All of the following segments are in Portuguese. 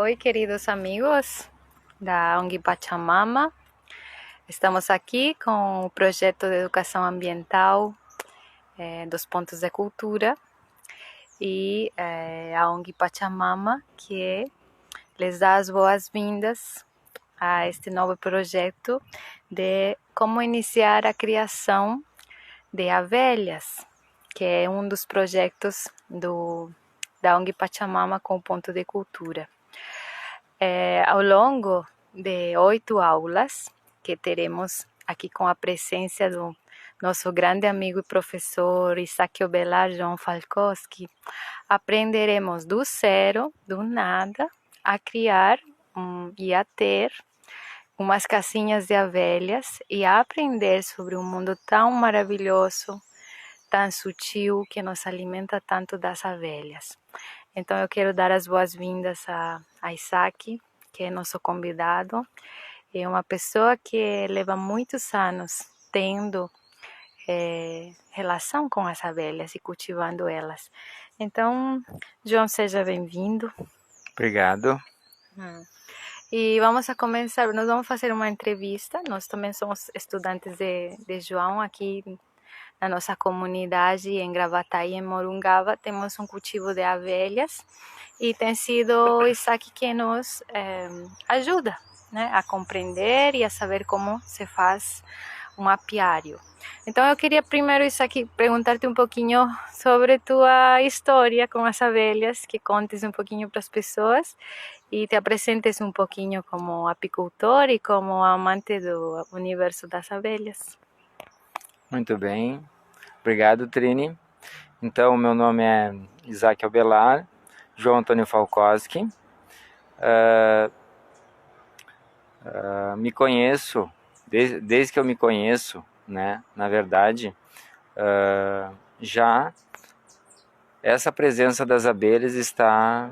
Oi, queridos amigos da ONG Pachamama. Estamos aqui com o projeto de educação ambiental dos pontos de cultura e a ONG Pachamama que lhes dá as boas-vindas a este novo projeto de como iniciar a criação de abelhas, que é um dos projetos da ONG Pachamama com o ponto de cultura. Ao longo de 8 aulas que teremos aqui com a presença do nosso grande amigo e professor Isaac Obelar João Falkowski, aprenderemos do zero, do nada, a criar e a ter umas casinhas de abelhas e a aprender sobre um mundo tão maravilhoso, tão sutil, que nos alimenta tanto das abelhas. Então eu quero dar as boas-vindas a Isaac, que é nosso convidado. É uma pessoa que leva muitos anos tendo relação com as abelhas e cultivando elas. Então, João, seja bem-vindo. Obrigado. E vamos a começar, nós vamos fazer uma entrevista, nós também somos estudantes de João aqui na nossa comunidade em Gravataí, em Morungava, temos um cultivo de abelhas e tem sido o Isaac que nos ajuda, né, a compreender e a saber como se faz um apiário. Então eu queria primeiro, Isaac, perguntar-te um pouquinho sobre tua história com as abelhas, que contes um pouquinho para as pessoas e te apresentes um pouquinho como apicultor e como amante do universo das abelhas. Muito bem. Obrigado, Trini. Então, meu nome é Isaac Obelar, João Antônio Falkowski. Me conheço, desde que eu me conheço, né? Na verdade, já essa presença das abelhas está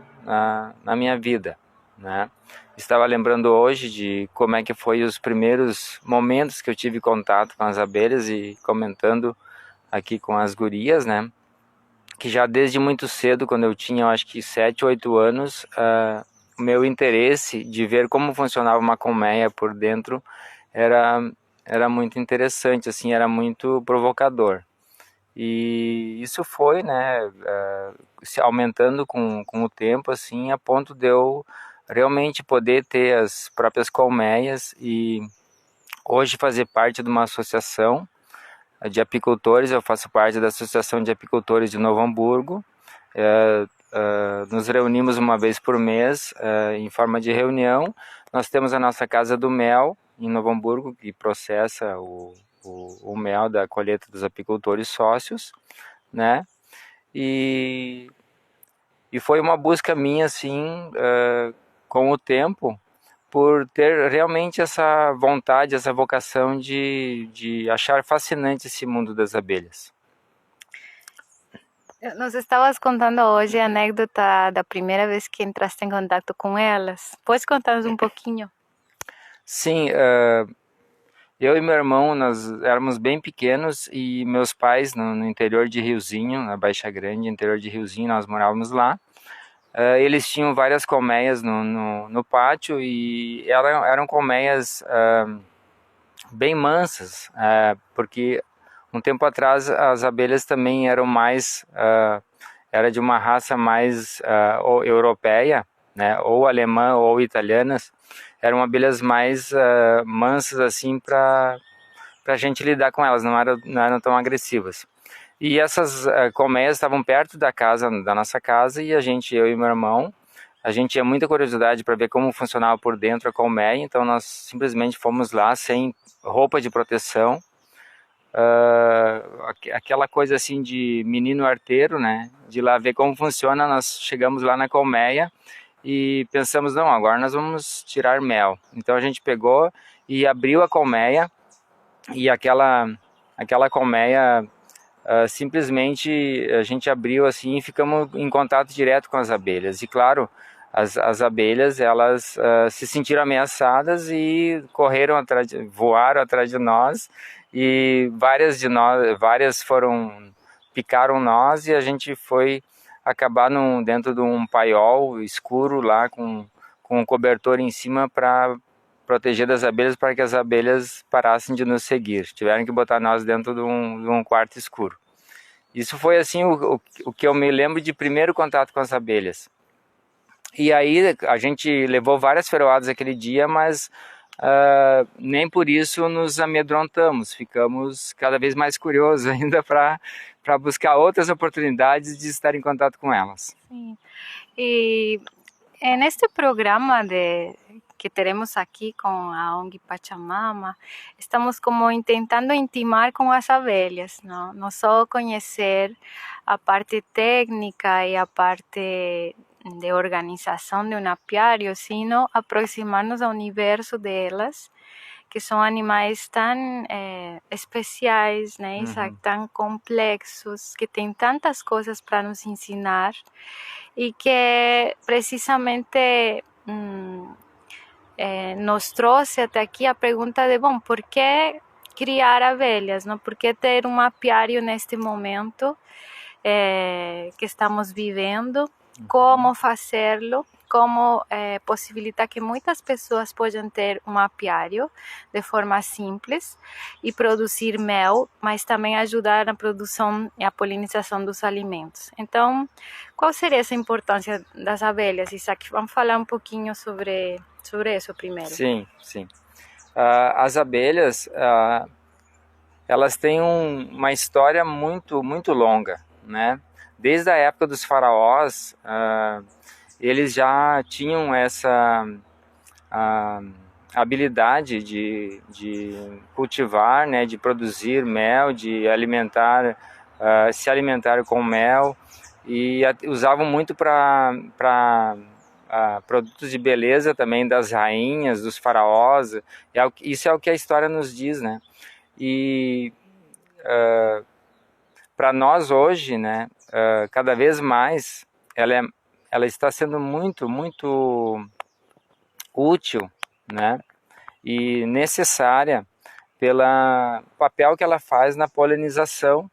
na minha vida, né? Estava lembrando hoje de como é que foi os primeiros momentos que eu tive contato com as abelhas e comentando aqui com as gurias, né? Que já desde muito cedo, quando eu tinha, eu acho que 7, 8 anos, o meu interesse de ver como funcionava uma colmeia por dentro era muito interessante, assim, era muito provocador. E isso foi, né, se aumentando com o tempo, assim, a ponto de eu realmente poder ter as próprias colmeias e hoje fazer parte de uma associação de apicultores. Eu faço parte da Associação de Apicultores de Novo Hamburgo. Nos reunimos uma vez por mês em forma de reunião. Nós temos a nossa Casa do Mel em Novo Hamburgo, que processa o mel da colheita dos apicultores sócios, né? E foi uma busca minha, assim, com o tempo, por ter realmente essa vontade, essa vocação de achar fascinante esse mundo das abelhas. Nos estavas contando hoje a anécdota da primeira vez que entraste em contato com elas. Pode contar-nos um pouquinho? Sim, eu e meu irmão, nós éramos bem pequenos e meus pais no interior de Riozinho, na Baixa Grande, interior de Riozinho, nós morávamos lá. Eles tinham várias colmeias no pátio e eram colmeias bem mansas, porque um tempo atrás as abelhas também eram mais, era de uma raça mais ou europeia, né, ou alemã ou italianas, eram abelhas mais mansas assim para a gente lidar com elas, não eram tão agressivas. E essas colmeias estavam perto da nossa casa, e eu e meu irmão, a gente tinha muita curiosidade para ver como funcionava por dentro a colmeia, então nós simplesmente fomos lá sem roupa de proteção, aquela coisa assim de menino arteiro, né? De lá ver como funciona. Nós chegamos lá na colmeia e pensamos, não, agora nós vamos tirar mel. Então a gente pegou e abriu a colmeia, e aquela colmeia simplesmente a gente abriu assim e ficamos em contato direto com as abelhas. E claro, as abelhas, elas se sentiram ameaçadas e voaram atrás de nós, e várias picaram nós, e a gente foi acabar dentro de um paiol escuro lá com com um cobertor em cima para proteger das abelhas, para que as abelhas parassem de nos seguir. Tiveram que botar nós dentro de um quarto escuro. Isso foi assim o que eu me lembro de primeiro contato com as abelhas. E aí a gente levou várias feroadas aquele dia, mas nem por isso nos amedrontamos. Ficamos cada vez mais curiosos ainda para buscar outras oportunidades de estar em contato com elas. Sim. E neste programa que teremos aqui com a ONG Pachamama, estamos como tentando intimar com as abelhas, não só conhecer a parte técnica e a parte de organização de um apiário, sino aproximar-nos ao universo delas, que são animais tão especiais, né? Tão complexos, que têm tantas coisas para nos ensinar e que precisamente nos trouxe até aqui a pergunta de, bom, por que criar abelhas, não? Por que ter um apiário neste momento que estamos vivendo? Como fazê-lo? Como possibilitar que muitas pessoas possam ter um apiário de forma simples e produzir mel, mas também ajudar na produção e a polinização dos alimentos. Então, qual seria essa importância das abelhas, Isaac? Vamos falar um pouquinho sobre isso primeiro. Sim. As abelhas, elas têm uma história muito, muito longa, né? Desde a época dos faraós, eles já tinham essa habilidade de cultivar, né, de produzir mel, de alimentar, se alimentar com mel, e usavam muito para produtos de beleza também das rainhas, dos faraós. Isso é o que a história nos diz, né? E para nós hoje, né, cada vez mais ela está sendo muito, muito útil, né, e necessária pelo papel que ela faz na polinização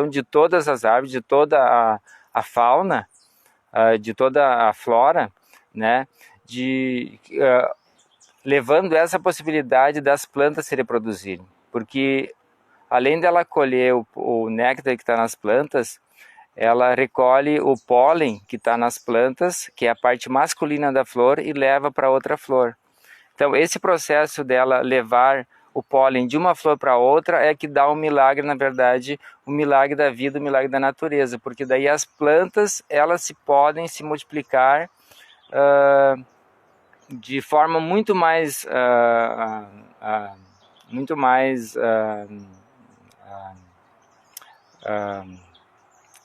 de todas as árvores, de toda a fauna, de toda a flora, né, levando essa possibilidade das plantas se reproduzirem, porque além dela colher o néctar que está nas plantas, ela recolhe o pólen que está nas plantas, que é a parte masculina da flor, e leva para outra flor. Então, esse processo dela levar o pólen de uma flor para outra é que dá um milagre, na verdade, o milagre da vida, o milagre da natureza, porque daí as plantas elas podem se multiplicar de forma muito mais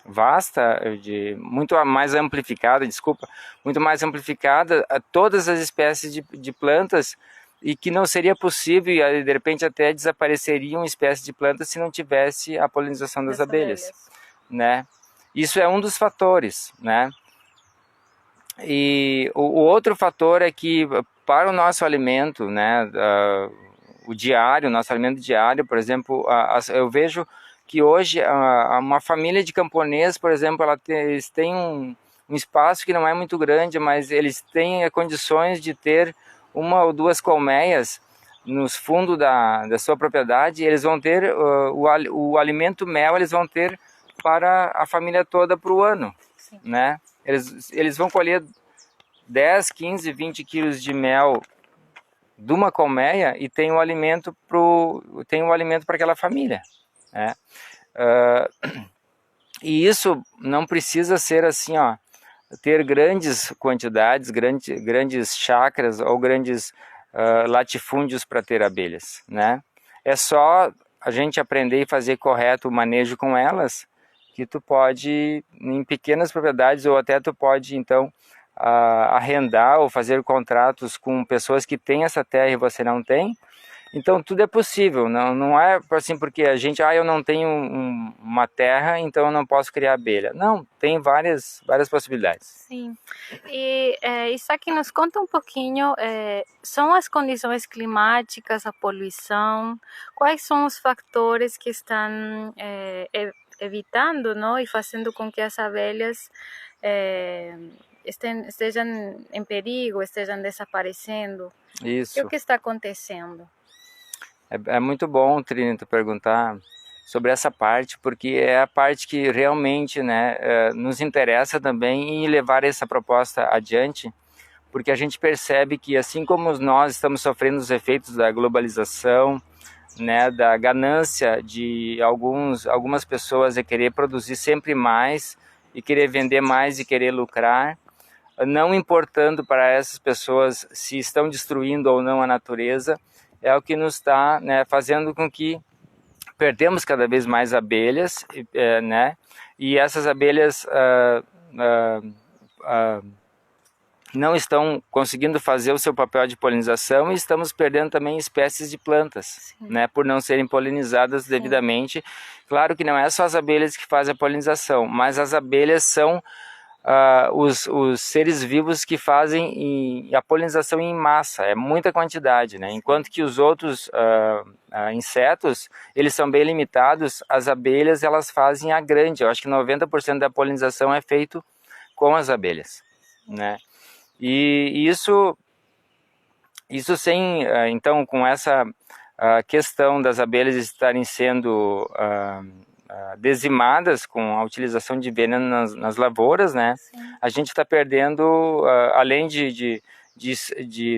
vasta, muito mais amplificada, muito mais amplificada a todas as espécies de plantas, e que não seria possível, e de repente até desapareceriam espécies de plantas se não tivesse a polinização das abelhas, né? Isso é um dos fatores, né? E o outro fator é que para o nosso alimento, né, o diário, nosso alimento diário, por exemplo, eu vejo que hoje uma família de camponês, por exemplo, eles têm um espaço que não é muito grande, mas eles têm condições de ter uma ou duas colmeias nos fundos da sua propriedade, e eles vão ter o alimento mel, eles vão ter para a família toda para o ano, né? Eles vão colher 10, 15, 20 quilos de mel de uma colmeia e tem o alimento para aquela família, né? E isso não precisa ser assim, ó, ter grandes quantidades, grandes chácaras ou grandes latifúndios para ter abelhas, né? É só a gente aprender e fazer correto o manejo com elas, que tu pode, em pequenas propriedades, ou até tu pode, então, arrendar ou fazer contratos com pessoas que têm essa terra e você não tem. Então tudo é possível, não é assim porque a gente, eu não tenho uma terra, então eu não posso criar abelha. Não, tem várias possibilidades. Sim, e isso aqui nos conta um pouquinho, são as condições climáticas, a poluição, quais são os fatores que estão evitando, não, e fazendo com que as abelhas estejam em perigo, estejam desaparecendo. Isso. E o que está acontecendo? É muito bom, Trini, tu perguntar sobre essa parte, porque é a parte que realmente, né, nos interessa também em levar essa proposta adiante, porque a gente percebe que assim como nós estamos sofrendo os efeitos da globalização, né, da ganância de algumas pessoas de querer produzir sempre mais e querer vender mais e querer lucrar, não importando para essas pessoas se estão destruindo ou não a natureza, é o que nos está, né, fazendo com que perdemos cada vez mais abelhas, né, e essas abelhas não estão conseguindo fazer o seu papel de polinização e estamos perdendo também espécies de plantas, né, por não serem polinizadas devidamente. Claro que não é só as abelhas que fazem a polinização, mas as abelhas são os seres vivos que fazem a polinização em massa, é muita quantidade, né? Enquanto que os outros insetos, eles são bem limitados, as abelhas elas fazem a grande, eu acho que 90% da polinização é feito com as abelhas, né? E isso sem, então, com essa questão das abelhas estarem sendo dizimadas com a utilização de veneno nas lavouras, né? Sim. A gente está perdendo, além de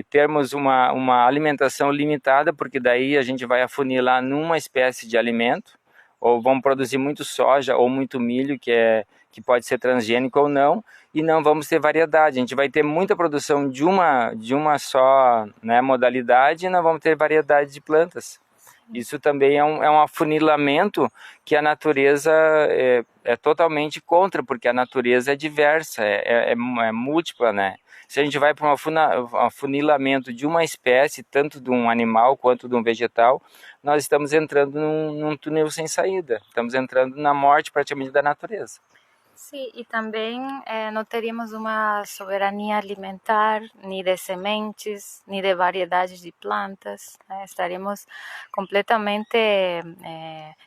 termos uma alimentação limitada, porque daí a gente vai afunilar numa espécie de alimento, ou vamos produzir muito soja ou muito milho, que pode ser transgênico ou não, e não vamos ter variedade. A gente vai ter muita produção de uma só, né, modalidade e não vamos ter variedade de plantas. Isso também é um afunilamento que a natureza é totalmente contra, porque a natureza é diversa, é múltipla, né? Se a gente vai para um afunilamento de uma espécie, tanto de um animal quanto de um vegetal, nós estamos entrando num túnel sem saída. Estamos entrando na morte praticamente da natureza. Sim, e também não teríamos uma soberania alimentar, nem de sementes, nem de variedades de plantas, né? Estaríamos completamente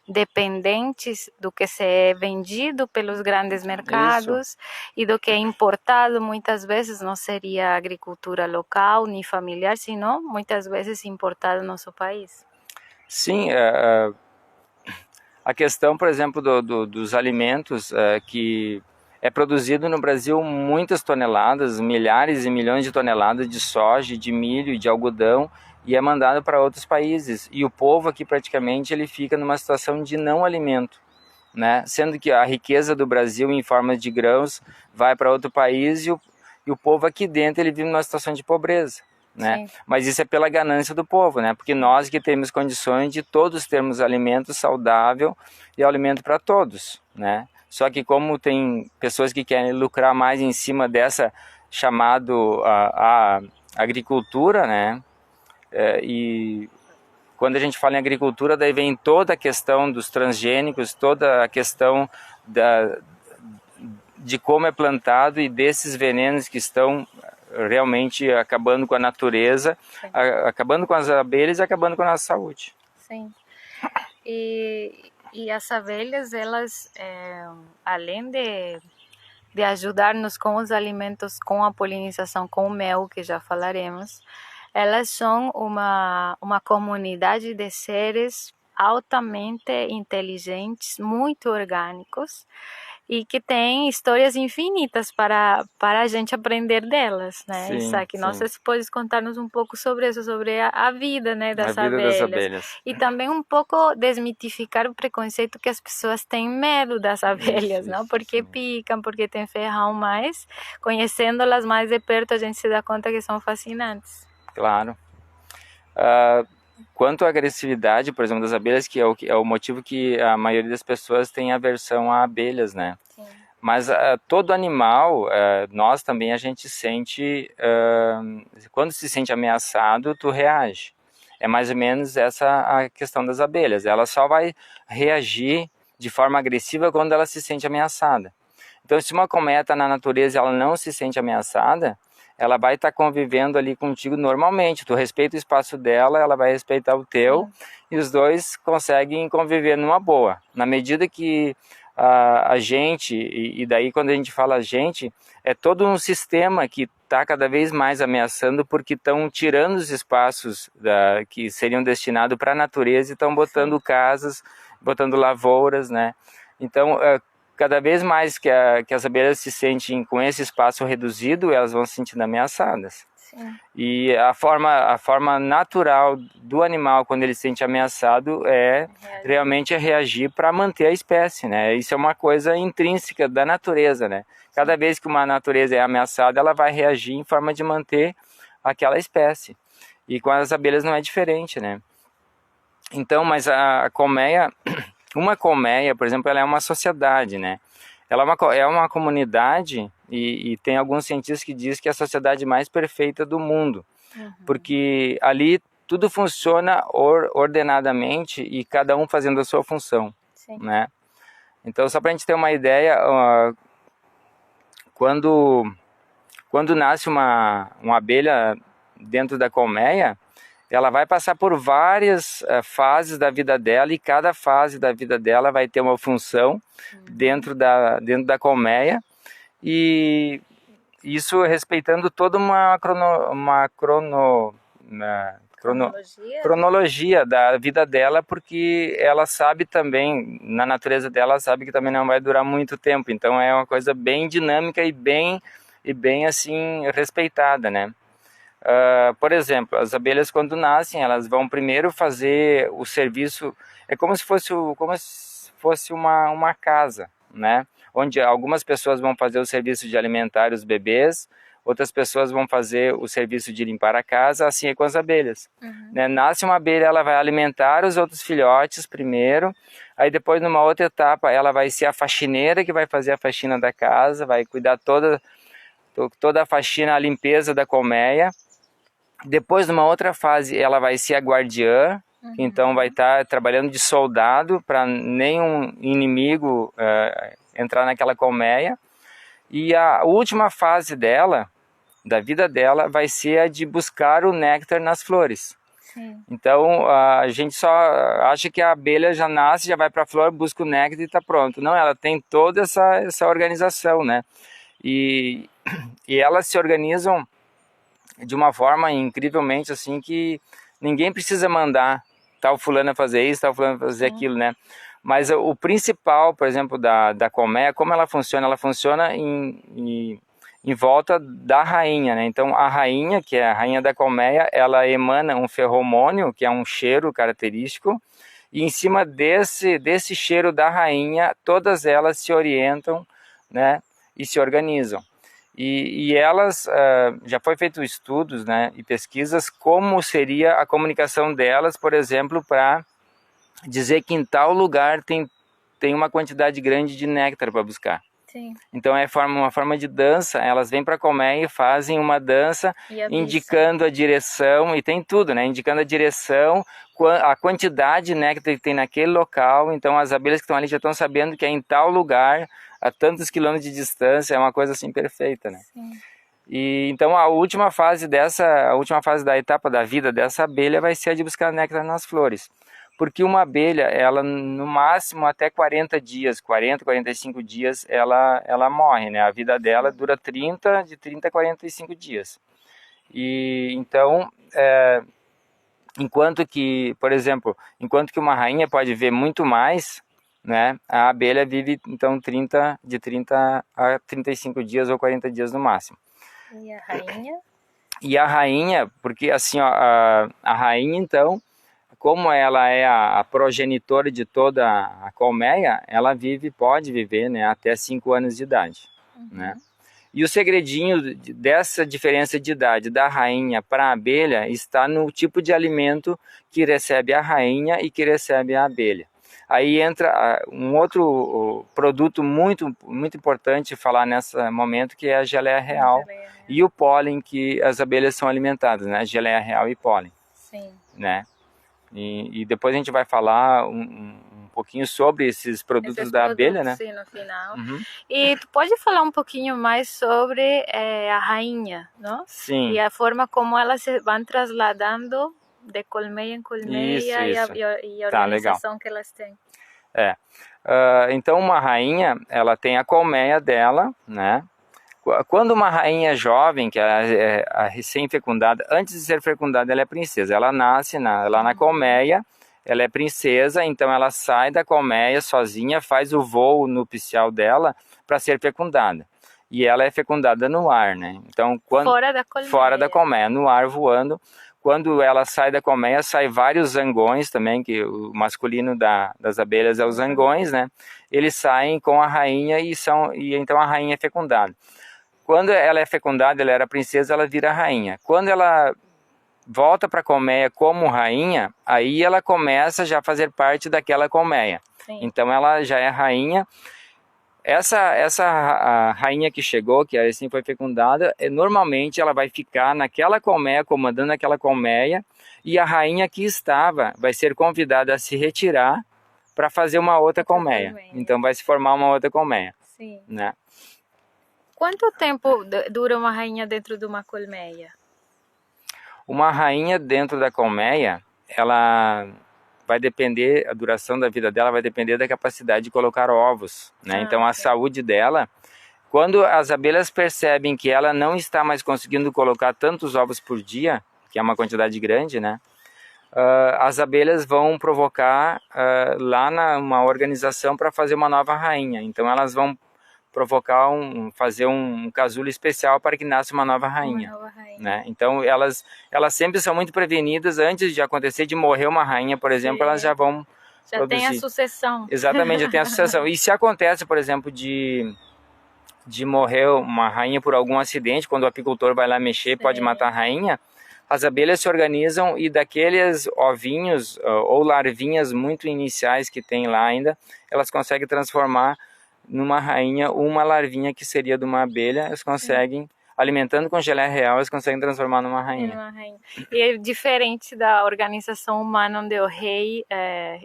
dependentes do que é vendido pelos grandes mercados. Isso. E do que é importado. Muitas vezes não seria agricultura local nem familiar, senão muitas vezes importado no nosso país. Sim, a questão, por exemplo, dos alimentos, que é produzido no Brasil muitas toneladas, milhares e milhões de toneladas de soja, de milho, de algodão, e é mandado para outros países. E o povo aqui praticamente ele fica numa situação de não alimento, né? Sendo que a riqueza do Brasil em forma de grãos vai para outro país e o povo aqui dentro ele vive numa situação de pobreza. Né? Mas isso é pela ganância do povo, né? Porque nós que temos condições de todos termos alimento saudável e alimento para todos, né? Só que como tem pessoas que querem lucrar mais em cima dessa chamado a agricultura, né? E quando a gente fala em agricultura, daí vem toda a questão dos transgênicos, toda a questão de como é plantado e desses venenos que estão realmente acabando com a natureza, acabando com as abelhas e acabando com a nossa saúde. Sim. E as abelhas, elas, além de ajudar-nos com os alimentos, com a polinização, com o mel, que já falaremos, elas são uma comunidade de seres altamente inteligentes, muito orgânicos, e que tem histórias infinitas para a gente aprender delas, né? Sim, Isaac, não sei se podes contar-nos um pouco sobre isso, sobre a vida, né, das abelhas. E também um pouco desmitificar o preconceito que as pessoas têm medo das abelhas, não? Porque picam, porque tem ferrão, mas conhecendo-las mais de perto a gente se dá conta que são fascinantes. Claro. Quanto à agressividade, por exemplo, das abelhas, que é o motivo que a maioria das pessoas tem aversão a abelhas, né? Sim. Mas todo animal, nós também a gente sente, quando se sente ameaçado, tu reage. É mais ou menos essa a questão das abelhas. Ela só vai reagir de forma agressiva quando ela se sente ameaçada. Então, se uma cometa na natureza ela não se sente ameaçada, ela vai estar convivendo ali contigo normalmente. Tu respeita o espaço dela, ela vai respeitar o teu, e os dois conseguem conviver numa boa. Na medida que a gente, e daí quando a gente fala a gente, é todo um sistema que está cada vez mais ameaçando porque estão tirando os espaços que seriam destinados para a natureza e estão botando casas, botando lavouras, né? Então, cada vez mais que as abelhas se sentem com esse espaço reduzido, elas vão se sentindo ameaçadas. Sim. E a forma natural do animal, quando ele se sente ameaçado, realmente reagir para manter a espécie, né? Isso é uma coisa intrínseca da natureza, né? Cada vez que uma natureza é ameaçada, ela vai reagir em forma de manter aquela espécie. E com as abelhas não é diferente, né? Então, mas a colmeia, uma colmeia, por exemplo, ela é uma sociedade, né? Ela é uma comunidade e tem alguns cientistas que dizem que é a sociedade mais perfeita do mundo, porque ali tudo funciona ordenadamente e cada um fazendo a sua função, né? Então, só para a gente ter uma ideia, quando nasce uma abelha dentro da colmeia, ela vai passar por várias fases da vida dela e cada fase da vida dela vai ter uma função dentro da colmeia, e isso respeitando toda uma cronologia da vida dela, porque ela sabe também, na natureza dela, sabe que também não vai durar muito tempo, então é uma coisa bem dinâmica e bem assim respeitada, né? Por exemplo, as abelhas quando nascem, elas vão primeiro fazer o serviço, é como se fosse uma casa, né? Onde algumas pessoas vão fazer o serviço de alimentar os bebês, outras pessoas vão fazer o serviço de limpar a casa, assim é com as abelhas. Né? Nasce uma abelha, ela vai alimentar os outros filhotes primeiro, aí depois numa outra etapa ela vai ser a faxineira que vai fazer a faxina da casa, vai cuidar toda a faxina, a limpeza da colmeia. Depois, numa outra fase, ela vai ser a guardiã, que então vai estar trabalhando de soldado para nenhum inimigo entrar naquela colmeia. E a última fase dela, da vida dela, vai ser a de buscar o néctar nas flores. Sim. Então, a gente só acha que a abelha já nasce, já vai para a flor, busca o néctar e está pronto. Não, ela tem toda essa organização, né? E elas se organizam de uma forma incrivelmente assim que ninguém precisa mandar tal fulano fazer isso, tal fulano fazer aquilo, né? Mas o principal, por exemplo, da colmeia, como ela funciona em volta da rainha, né? Então a rainha, que é a rainha da colmeia, ela emana um feromônio, que é um cheiro característico, e em cima desse cheiro da rainha, todas elas se orientam, né? E se organizam. E elas, já foi feito estudos, né, e pesquisas como seria a comunicação delas, por exemplo, para dizer que em tal lugar tem uma quantidade grande de néctar para buscar. Sim. Então é uma forma de dança, elas vêm para a colmeia e fazem uma dança indicando a direção, e tem tudo, né, indicando a direção, a quantidade de néctar que tem naquele local. Então as abelhas que estão ali já estão sabendo que é em tal lugar, a tantos quilômetros de distância, é uma coisa assim perfeita, né? Sim. E então a última fase da etapa da vida dessa abelha vai ser a de buscar néctar nas flores. Porque uma abelha, ela no máximo até 40 dias, 45 dias, ela morre, né? A vida dela dura de 30 a 45 dias. E então, enquanto que, por exemplo, enquanto que uma rainha pode viver muito mais, né? A abelha vive então de 30 a 35 dias ou 40 dias no máximo. E a rainha? E a rainha, porque assim, ó, a rainha então, como ela é a progenitora de toda a colmeia, ela pode viver, né, até 5 anos de idade, né? E o segredinho dessa diferença de idade da rainha para a abelha está no tipo de alimento que recebe a rainha e que recebe a abelha. Aí entra um outro produto muito, muito importante falar nesse momento, que é a geleia real e o pólen que as abelhas são alimentadas, né? Geleia real e pólen. Sim. Né? E depois a gente vai falar um pouquinho sobre esses produtos da abelha, né? Sim, no final. E tu pode falar um pouquinho mais sobre a rainha, não? Sim. E a forma como elas se vão trasladando de colmeia em colmeia isso. e a organização que elas têm. É. Então uma rainha, ela tem a colmeia dela, né? Quando uma rainha jovem, que é a recém-fecundada, antes de ser fecundada, ela é princesa. Ela nasce lá na colmeia, ela é princesa, então ela sai da colmeia sozinha, faz o voo nupcial dela para ser fecundada. E ela é fecundada no ar, né? Então, fora da colmeia, no ar voando. Quando ela sai da colmeia, sai vários zangões também, que o masculino das abelhas é os zangões, né? Eles saem com a rainha e então a rainha é fecundada. Quando ela é fecundada, ela era princesa, ela vira rainha. Quando ela volta para a colmeia como rainha, aí ela começa já a fazer parte daquela colmeia. Sim. Então ela já é rainha. A rainha que chegou, que assim foi fecundada, normalmente ela vai ficar naquela colmeia, comandando aquela colmeia, e a rainha que estava vai ser convidada a se retirar para fazer uma outra colmeia. Então vai se formar uma outra colmeia. Sim. Né? Quanto tempo dura uma rainha dentro de uma colmeia? Uma rainha dentro da colmeia, ela vai depender, a duração da vida dela vai depender da capacidade de colocar ovos, né? Então a saúde dela, quando as abelhas percebem que ela não está mais conseguindo colocar tantos ovos por dia, que é uma quantidade grande, né? As abelhas vão provocar lá uma organização para fazer uma nova rainha. Então elas vão fazer um casulo especial para que nasça uma nova rainha. Né? Então elas sempre são muito prevenidas antes de acontecer de morrer uma rainha, por exemplo. Sim. Elas já vão produzir. Tem a sucessão. Exatamente, já tem a sucessão. E se acontece, por exemplo, de morrer uma rainha por algum acidente, quando o apicultor vai lá mexer, sim, pode matar a rainha, as abelhas se organizam e daqueles ovinhos ou larvinhas muito iniciais que tem lá ainda, elas conseguem transformar numa rainha uma larvinha que seria de uma abelha. Elas conseguem, alimentando com geleia real, elas conseguem transformar numa rainha. E é diferente da organização humana, onde o rei é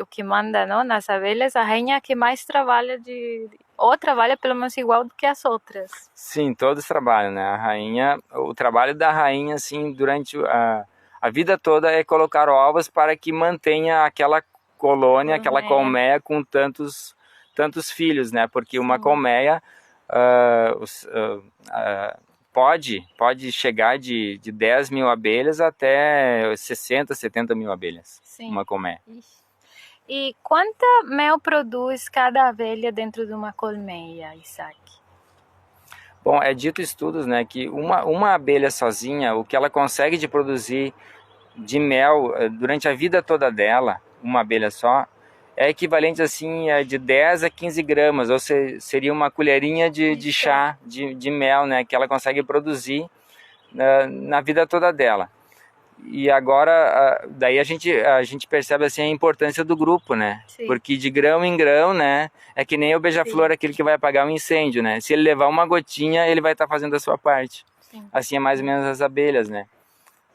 o que manda, não, nas abelhas, a rainha que mais trabalha ou trabalha pelo menos igual do que as outras. Sim, todos trabalham, né? A rainha, o trabalho da rainha, assim, durante a vida toda é colocar ovos para que mantenha aquela colônia, aquela colmeia com tantos filhos, né? Porque uma colmeia pode chegar de 10 mil abelhas até 60, 70 mil abelhas. Sim. Uma colmeia. E quanta mel produz cada abelha dentro de uma colmeia, Isaac? Bom, é dito estudos, né, que uma abelha sozinha, o que ela consegue de produzir de mel durante a vida toda dela, uma abelha só, é equivalente assim de 10 a 15 gramas, ou seria uma colherinha de chá de mel, né, que ela consegue produzir na vida toda dela. E agora, daí a gente percebe assim a importância do grupo, né? Sim. Porque de grão em grão, né, é que nem o beija-flor, aquele que vai apagar um incêndio, né? Se ele levar uma gotinha, ele vai estar fazendo a sua parte. Sim. Assim é mais ou menos as abelhas, né?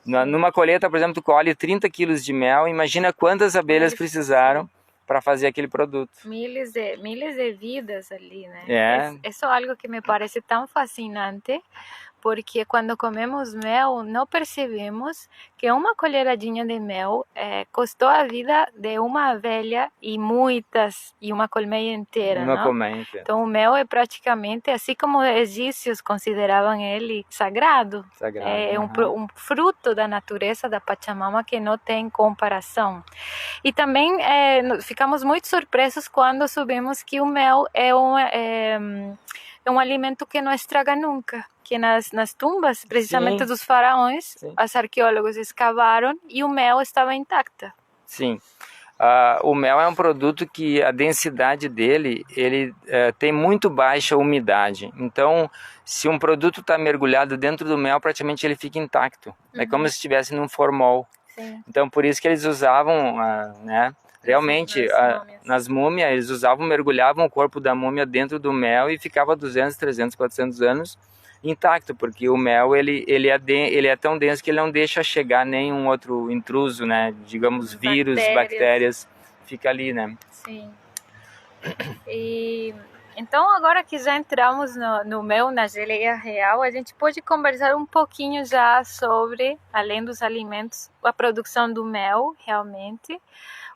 Numa colheita, por exemplo, tu colhe 30 quilos de mel, imagina quantas abelhas precisaram para fazer aquele produto. Miles de vidas ali, né? Isso é algo que me parece tão fascinante, porque quando comemos mel, não percebemos que uma colheradinha de mel custou a vida de uma abelha e uma colmeia inteira, uma colmeia inteira. Então o mel é praticamente, assim como os egípcios consideravam ele sagrado. É um fruto da natureza da Pachamama que não tem comparação. E também ficamos muito surpresos quando soubemos que o mel é um alimento que não estraga nunca. Que nas tumbas, precisamente dos faraós, os arqueólogos escavaram e o mel estava intacta. Sim. O mel é um produto que a densidade dele, ele tem muito baixa umidade. Então, se um produto está mergulhado dentro do mel, praticamente ele fica intacto. Uhum. É como se estivesse num formol. Sim. Então, por isso que eles usavam, né? Realmente, nas múmias, eles mergulhavam o corpo da múmia dentro do mel e ficava 200, 300, 400 anos intacto, porque o mel ele é tão denso que ele não deixa chegar nenhum outro intruso, né? Digamos, vírus, bactérias, fica ali, né? Sim. E então, agora que já entramos no mel, na geleia real, a gente pode conversar um pouquinho já sobre, além dos alimentos, a produção do mel, realmente.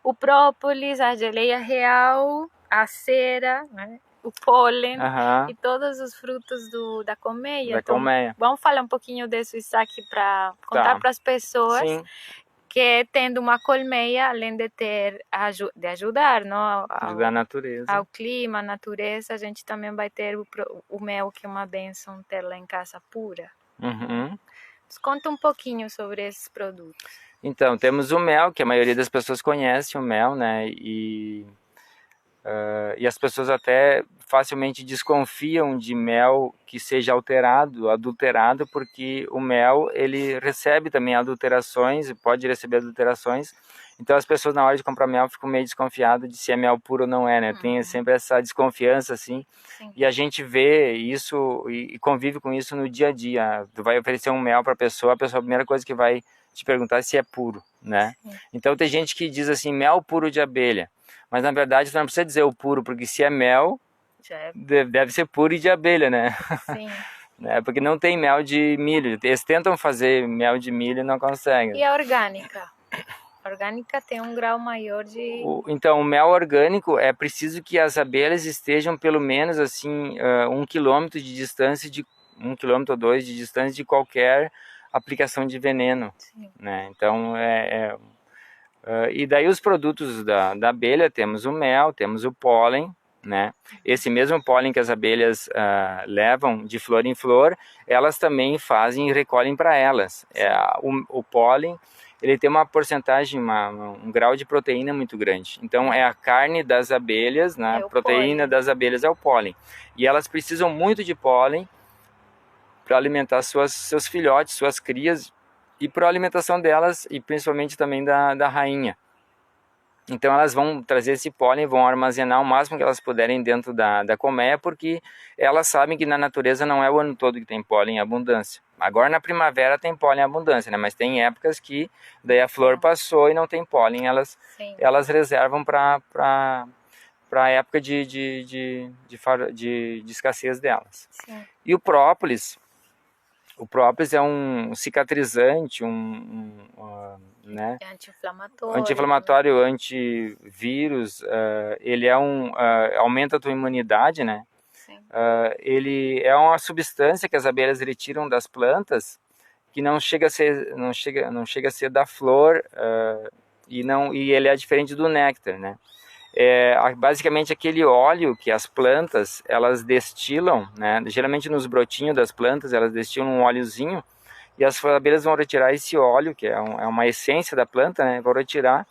o própolis, a geleia real, a cera, né? O pólen e todos os frutos da colmeia. Da colmeia. Vamos falar um pouquinho disso, Isaac, para contar para as pessoas. Sim. Que tendo uma colmeia, além de ajudar, não, ajudar a natureza, ao clima, à natureza, a gente também vai ter o mel, que é uma bênção ter lá em casa pura. Nos conta um pouquinho sobre esses produtos. Então, temos o mel, que a maioria das pessoas conhece o mel, né? E as pessoas até facilmente desconfiam de mel que seja adulterado, porque o mel ele recebe também adulterações, pode receber adulterações. Então as pessoas na hora de comprar mel ficam meio desconfiadas de se é mel puro ou não é, né? Tem sempre essa desconfiança assim. Sim. E a gente vê isso e convive com isso no dia a dia. Tu vai oferecer um mel para a pessoa a primeira coisa que vai te perguntar é se é puro, né? Sim. Então tem gente que diz assim, mel puro de abelha. Mas na verdade você não precisa dizer o puro, porque se é mel, deve ser puro e de abelha, né? Sim. Porque não tem mel de milho. Eles tentam fazer mel de milho e não conseguem. E a orgânica? A orgânica tem um grau maior de... Então, o mel orgânico é preciso que as abelhas estejam pelo menos assim 1 quilômetro de distância, 1 quilômetro ou 2 de distância de qualquer aplicação de veneno. Sim. Né? Então, e daí os produtos da abelha, temos o mel, temos o pólen, né? Esse mesmo pólen que as abelhas levam de flor em flor, elas também fazem e recolhem para elas. O pólen, ele tem uma porcentagem, um grau de proteína muito grande. Então é a carne das abelhas, né? A proteína das abelhas é o pólen. E elas precisam muito de pólen para alimentar seus filhotes, suas crias, e para a alimentação delas, e principalmente também da rainha. Então elas vão trazer esse pólen, vão armazenar o máximo que elas puderem dentro da colmeia, porque elas sabem que na natureza não é o ano todo que tem pólen em abundância. Agora na primavera tem pólen em abundância, né? Mas tem épocas que daí a flor passou e não tem pólen, elas reservam para a época de escassez delas. Sim. E o própolis é um cicatrizante, né? Anti-inflamatório, antivírus, ele aumenta a tua imunidade, né? Ele é uma substância que as abelhas retiram das plantas que não chega a ser da flor, e ele é diferente do néctar, né? Basicamente aquele óleo que as plantas elas destilam, né? Geralmente nos brotinhos das plantas elas destilam um óleozinho, e as abelhas vão retirar esse óleo, que é uma essência da planta, né? Vão retirar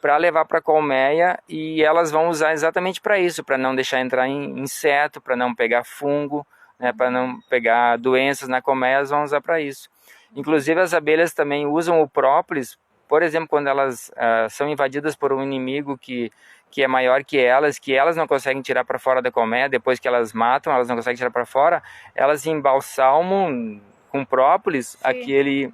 para levar para a colmeia, e elas vão usar exatamente para isso, para não deixar entrar inseto, para não pegar fungo, né? Para não pegar doenças na colmeia, elas vão usar para isso. Inclusive as abelhas também usam o própolis, por exemplo, quando elas são invadidas por um inimigo que é maior que elas não conseguem tirar para fora da colmeia, depois que elas matam, elas não conseguem tirar para fora, elas embalsamam com própolis aquele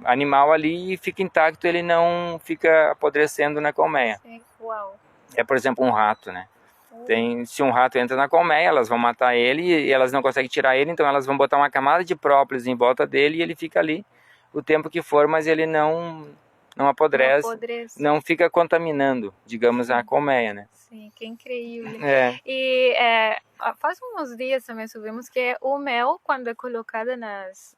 animal ali e fica intacto, ele não fica apodrecendo na colmeia. Sim. Uau. Por exemplo, um rato, né? Se um rato entra na colmeia, elas vão matar ele e elas não conseguem tirar ele, então elas vão botar uma camada de própolis em volta dele e ele fica ali o tempo que for, mas ele não apodrece, não fica contaminando, digamos, a colmeia, né? Sim, que incrível. E faz uns dias também subimos que o mel, quando é colocado nas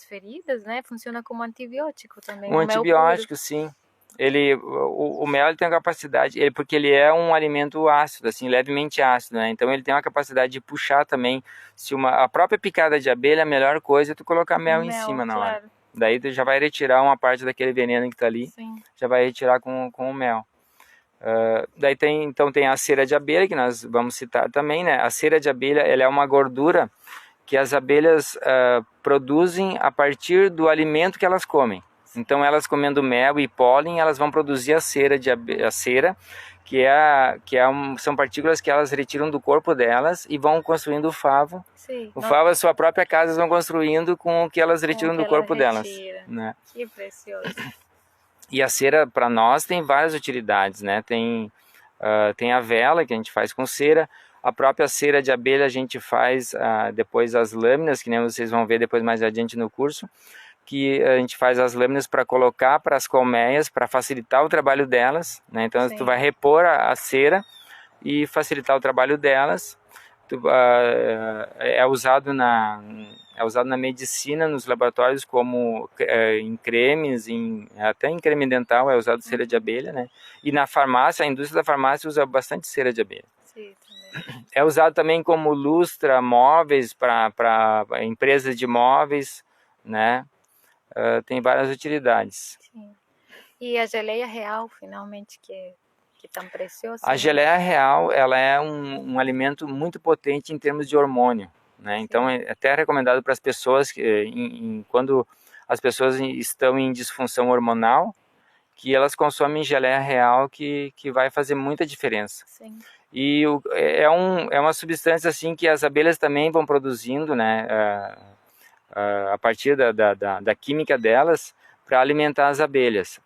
feridas, né, funciona como antibiótico também. Um antibiótico, sim. O mel ele tem a capacidade, porque ele é um alimento ácido, assim, levemente ácido, né? Então ele tem uma capacidade de puxar também. A própria picada de abelha, a melhor coisa é tu colocar mel em cima na hora. Daí tu já vai retirar uma parte daquele veneno que está ali, já vai retirar com o mel. Daí tem a cera de abelha, que nós vamos citar também, né? A cera de abelha, ela é uma gordura que as abelhas produzem a partir do alimento que elas comem. Então elas comendo mel e pólen, elas vão produzir a cera, são partículas que elas retiram do corpo delas e vão construindo o favo. Sim, favo, a sua própria casa, elas vão construindo com o que elas retiram do corpo delas. Né? Que precioso. E a cera, para nós, tem várias utilidades, né? Tem a vela, que a gente faz com cera. A própria cera de abelha a gente faz depois as lâminas, que nem vocês vão ver depois mais adiante no curso, que a gente faz as lâminas para colocar para as colmeias, para facilitar o trabalho delas, né? Então tu vai repor a cera e facilitar o trabalho delas. É usado na medicina, nos laboratórios, como em cremes, até em creme dental é usado cera de abelha, né? E na farmácia, a indústria da farmácia usa bastante cera de abelha. Sim, também. É usado também como lustra, móveis para empresas de móveis, né? Tem várias utilidades. Sim. E a geleia real, finalmente, que é tão preciosa. A geleia real, ela é um alimento muito potente em termos de hormônio, né? Então é até recomendado para as pessoas que quando as pessoas estão em disfunção hormonal, que elas consomem geleia real, que vai fazer muita diferença. Sim. E é uma substância assim que as abelhas também vão produzindo, né? A partir da química delas, para alimentar as abelhas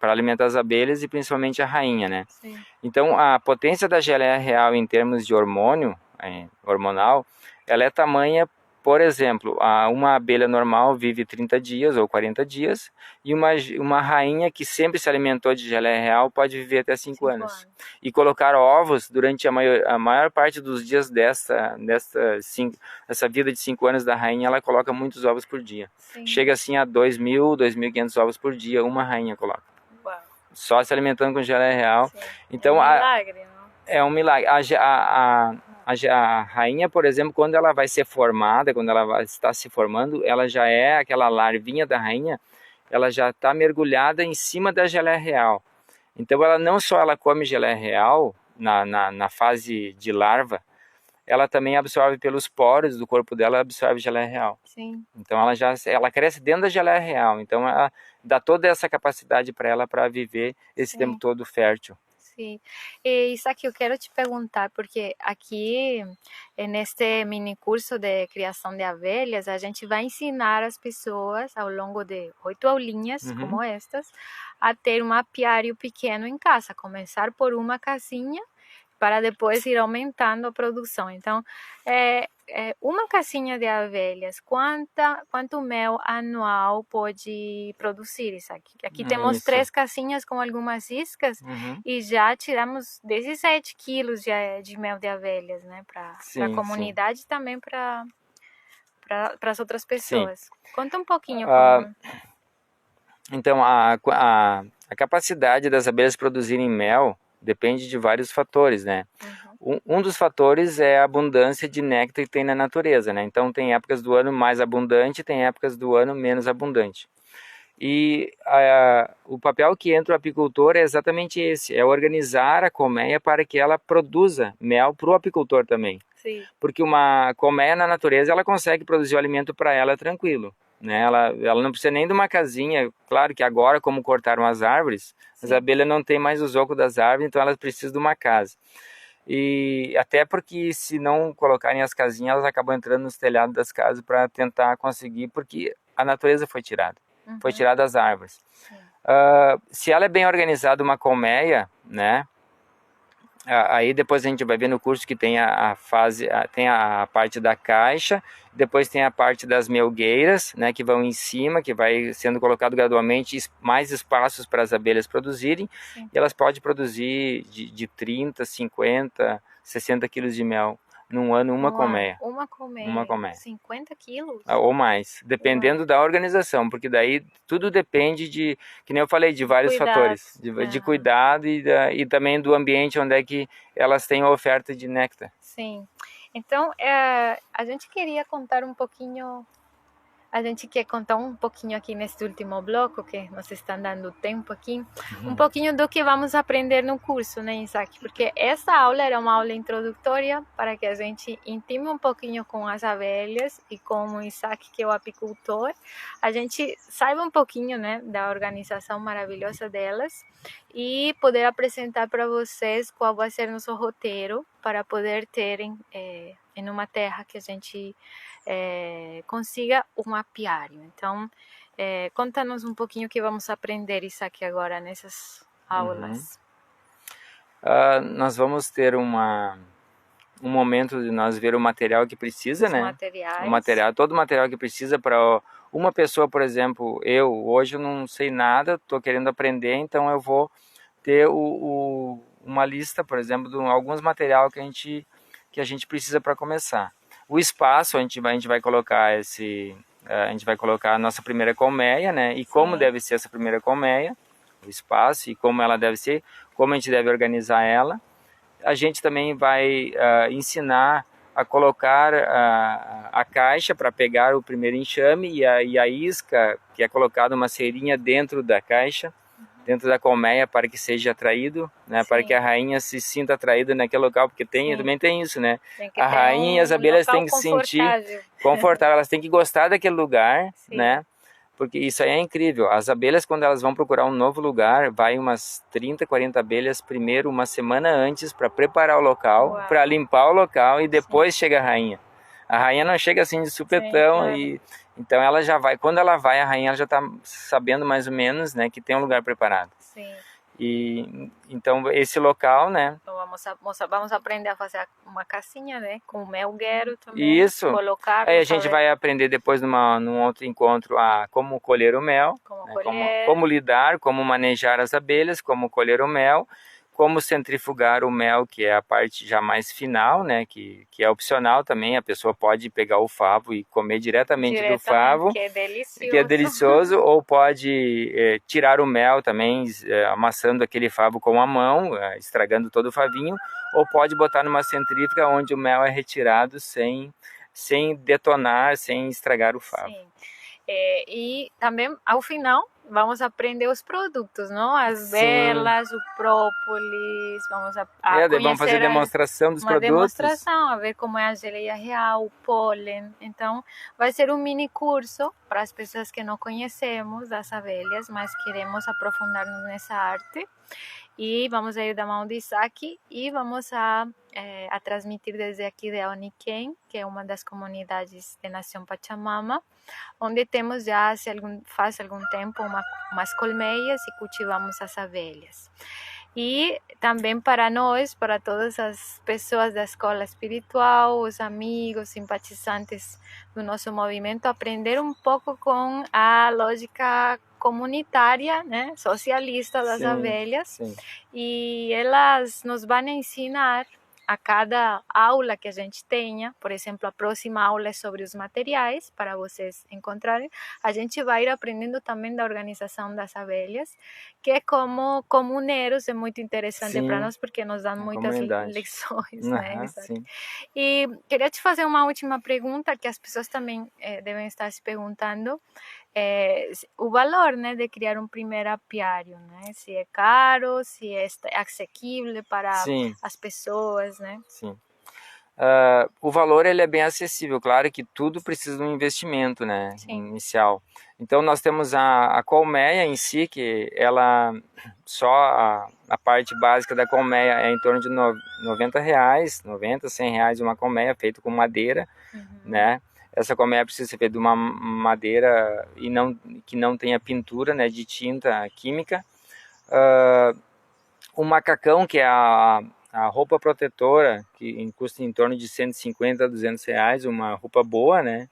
e principalmente a rainha, né? Sim. Então a potência da geleia real em termos de hormonal, ela é tamanha, por exemplo, uma abelha normal vive 30 dias ou 40 dias e uma rainha que sempre se alimentou de geleia real pode viver até 5 anos. E colocar ovos durante a maior parte dos dias dessa vida de 5 anos da rainha, ela coloca muitos ovos por dia. Sim. Chega assim a 2.000, 2.500 ovos por dia, uma rainha coloca. Uau. Só se alimentando com geleia real. Sim. Então, é um milagre, não? É um milagre. A rainha, por exemplo, quando ela vai ser formada, quando ela está se formando, ela já é aquela larvinha da rainha, ela já está mergulhada em cima da geleia real. Então ela não só come geleia real na fase de larva, ela também absorve pelos poros do corpo dela, absorve geleia real. Sim. Então ela cresce dentro da geleia real. Então ela dá toda essa capacidade para ela para viver esse tempo todo fértil. Sim. E Isaac, eu quero te perguntar, porque aqui, neste mini curso de criação de abelhas, a gente vai ensinar as pessoas, ao longo de 8 aulinhas, como estas, a ter um apiário pequeno em casa. Começar por uma casinha, para depois ir aumentando a produção. Então, uma casinha de abelhas, quanto mel anual pode produzir, Isaac? Aqui temos 3 casinhas com algumas iscas e já tiramos 17 quilos de mel de abelhas, né? Para a comunidade e também para as outras pessoas. Sim. Conta um pouquinho como... Então, a capacidade das abelhas produzirem mel depende de vários fatores, né? Um dos fatores é a abundância de néctar que tem na natureza, né? Então tem épocas do ano mais abundante, tem épocas do ano menos abundante. E o papel que entra o apicultor é exatamente esse, é organizar a colmeia para que ela produza mel para o apicultor também. Sim. Porque uma colmeia na natureza, ela consegue produzir o alimento para ela tranquilo. Né? Ela não precisa nem de uma casinha. Claro que agora, como cortaram as árvores, as abelhas não têm mais os ocos das árvores, então elas precisam de uma casa. E até porque se não colocarem as casinhas, elas acabam entrando nos telhados das casas para tentar conseguir, porque a natureza foi tirada. Foi tirada das árvores. Se ela é bem organizada, uma colmeia, né? Aí depois a gente vai ver no curso que tem tem a parte da caixa, depois tem a parte das melgueiras, né, que vão em cima, que vai sendo colocado gradualmente mais espaços para as abelhas produzirem. Sim. E elas podem produzir de 30, 50, 60 quilos de mel num ano, uma colmeia. Uma colmeia. Uma colmeia. 50 quilos? Ou mais, dependendo da organização, porque daí tudo depende que nem eu falei, de vários fatores, de cuidado e também do ambiente onde é que elas têm a oferta de néctar. Sim, então a gente queria contar um pouquinho, a gente quer contar um pouquinho aqui neste último bloco, que nos estão dando tempo aqui, um pouquinho do que vamos aprender no curso, né, Isaac? Porque essa aula era uma aula introdutória para que a gente intime um pouquinho com as abelhas e com o Isaac, que é o apicultor, a gente saiba um pouquinho, né, da organização maravilhosa delas e poder apresentar para vocês qual vai ser nosso roteiro para poder terem em uma terra que a gente consiga um apiário. Então, conta-nos um pouquinho o que vamos aprender, Isaac, agora nessas aulas. Nós vamos ter um momento de nós ver o material que precisa, né? Materiais. Todo o material que precisa para Uma pessoa, por exemplo, hoje eu não sei nada, estou querendo aprender, então eu vou ter uma lista, por exemplo, de alguns material que a gente precisa para começar. O espaço, a gente vai colocar a gente vai colocar a nossa primeira colmeia, né? E como deve ser essa primeira colmeia, o espaço e como ela deve ser, como a gente deve organizar ela. A gente também vai ensinar a colocar a caixa para pegar o primeiro enxame e a isca, que é colocada uma cerinha dentro da caixa, dentro da colmeia, para que seja atraído, né? Para que a rainha se sinta atraída naquele local, porque também tem isso, né? A rainha e as abelhas têm que se sentir confortável, elas têm que gostar daquele lugar, né? Porque isso aí é incrível. As abelhas, quando elas vão procurar um novo lugar, vai umas 30, 40 abelhas primeiro, uma semana antes, para preparar o local, para limpar o local e depois chega a rainha. A rainha não chega assim de supetão e então ela já vai. Quando ela vai, a rainha já está sabendo mais ou menos, né, que tem um lugar preparado. Sim. E então esse local, né? Então vamos aprender a fazer uma casinha, né? Com melgueiro também. Isso. Colocar. Aí a gente vai aprender depois num outro encontro a como colher o mel, como lidar, como manejar as abelhas, como colher o mel, como centrifugar o mel, que é a parte já mais final, né? Que é opcional também. A pessoa pode pegar o favo e comer diretamente do favo, que é delicioso. Que é delicioso, ou pode tirar o mel também, amassando aquele favo com a mão, estragando todo o favinho, ou pode botar numa centrífuga onde o mel é retirado sem detonar, sem estragar o favo. Sim. E também, ao final, vamos aprender os produtos, não? As velas, o própolis, vamos vamos fazer demonstração dos produtos. Uma demonstração, a ver como é a geleia real, o pólen. Então, vai ser um mini curso para as pessoas que não conhecemos das abelhas, mas queremos aprofundar-nos nessa arte. E vamos ir da mão de Isaac e vamos a transmitir desde aqui de Oniquém, que é uma das comunidades de Nação Pachamama, onde temos já faz algum tempo umas colmeias e cultivamos as abelhas. E também para nós, para todas as pessoas da escola espiritual, os amigos, simpatizantes do nosso movimento, aprender um pouco com a lógica comunitária, né, socialista das abelhas. E elas nos vão ensinar a cada aula que a gente tenha, por exemplo, a próxima aula é sobre os materiais, para vocês encontrarem, a gente vai ir aprendendo também da organização das abelhas, que como comuneiros é muito interessante para nós, porque nos dão muitas lições, né? E queria te fazer uma última pergunta, que as pessoas também devem estar se perguntando, o valor, né, de criar um primeiro apiário, né? Se é caro, se é asequível para as pessoas, né? Sim. O valor ele é bem acessível, claro que tudo precisa de um investimento, né, inicial. Então nós temos a colmeia em si, que ela só a parte básica da colmeia é em torno de R$90, 90, R$100 uma colmeia feita com madeira, né? Essa colmeia precisa ser feita de uma madeira que não tenha pintura, né, de tinta química. O macacão, que é a roupa protetora, que custa em torno de R$150 a R$200, uma roupa boa, né?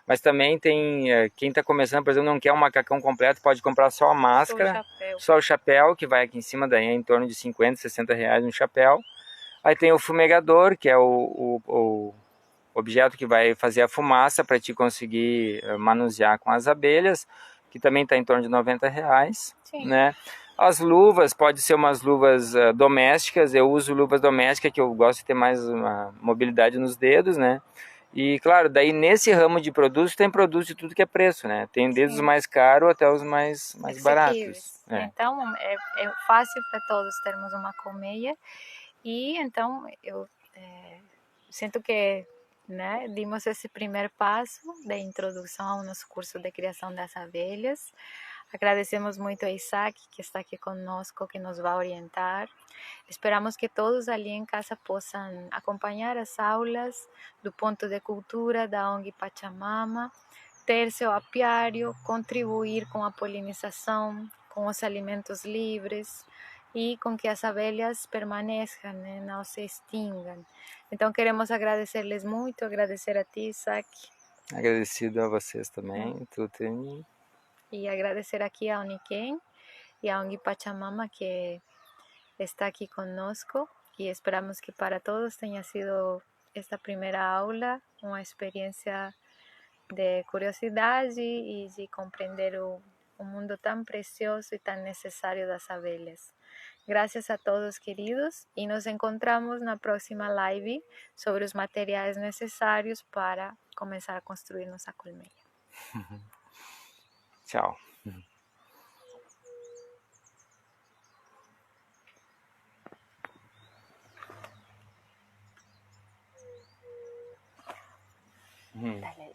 Mas também tem, quem está começando, por exemplo, não quer um macacão completo, pode comprar só a máscara, só o chapéu, que vai aqui em cima, daí é em torno de R$50, R$60 um chapéu. Aí tem o fumegador, que é o objeto que vai fazer a fumaça para te conseguir manusear com as abelhas, que também está em torno de R$90, né? As luvas, pode ser umas luvas domésticas, eu uso luvas domésticas que eu gosto de ter mais uma mobilidade nos dedos, né? E claro, daí nesse ramo de produtos tem produtos de tudo que é preço, né? Tem desde os mais caros até os mais baratos. Então é fácil para todos termos uma colmeia e então eu sinto que, né, dimos esse primeiro passo de introdução ao nosso curso de criação das abelhas. Agradecemos muito a Isaac, que está aqui conosco, que nos vai orientar. Esperamos que todos ali em casa possam acompanhar as aulas do Ponto de Cultura da ONG Pachamama, ter seu apiário, contribuir com a polinização, com os alimentos livres e com que as abelhas permaneçam, né, não se extingam. Então queremos agradecer-lhes muito, agradecer a ti, Isaac. Agradecido a vocês também, Tutem. Y agradecer aquí a Oniken y a Ongi Pachamama que está aquí connosco y esperamos que para todos tenha sido esta primera aula uma experiência de curiosidade e de compreender o mundo tão precioso e tão necessário das abelhas. Gracias a todos, queridos, y nos encontramos na próxima live sobre os materiais necessários para começar a construir nossa colmeia. Tchau. Dale.